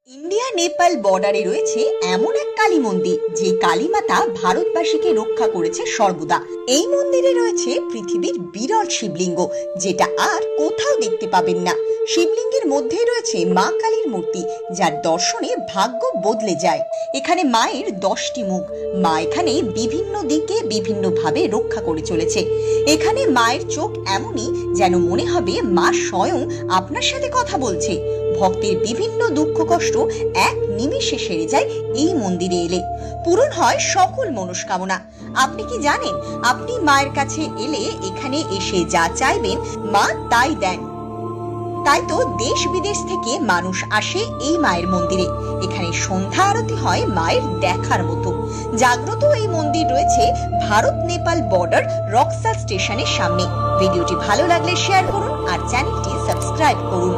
India Nepal বর্ডারে রয়েছে এমন এক কালী মন্দির যে কালী মাতা ভারতবাসীকে রক্ষা করেছে সর্বদা। এই মন্দিরে রয়েছে পৃথিবীর বিরল শিবলিঙ্গ, যেটা আর কোথাও দেখতে পাবেন না। শিবলিঙ্গের মধ্যেই রয়েছে মা কালীর মূর্তি, যার দর্শনে ভাগ্য বদলে যায়। এখানে মায়ের 10টি মুখ। মা এখানে বিভিন্ন দিকে বিভিন্ন ভাবে রক্ষা করে চলেছে। এখানে মায়ের চোখ এমনই যেন মনে হবে মা স্বয়ং আপনার সাথে কথা বলছে। ভক্তের বিভিন্ন দুঃখ কষ্ট এক নিমিষে সেরে যায় এই মন্দিরে এলে। পূরণ হয় সকল মনস্কামনা। আপনি কি জানেন, আপনি মায়ের কাছে এলে এখানে এসে যা চাইবেন মা তাই দেন। তাই তো দেশ বিদেশ থেকে মানুষ আসে এই মায়ের মন্দিরে। এখানে সন্ধ্যা আরতি হয় মায়ের দেখার মতো। জাগ্রত এই মন্দির রয়েছে ভারত নেপাল বর্ডার রক্সাল স্টেশনের সামনে। ভিডিওটি ভালো লাগলে শেয়ার করুন আর চ্যানেলটি সাবস্ক্রাইব করুন।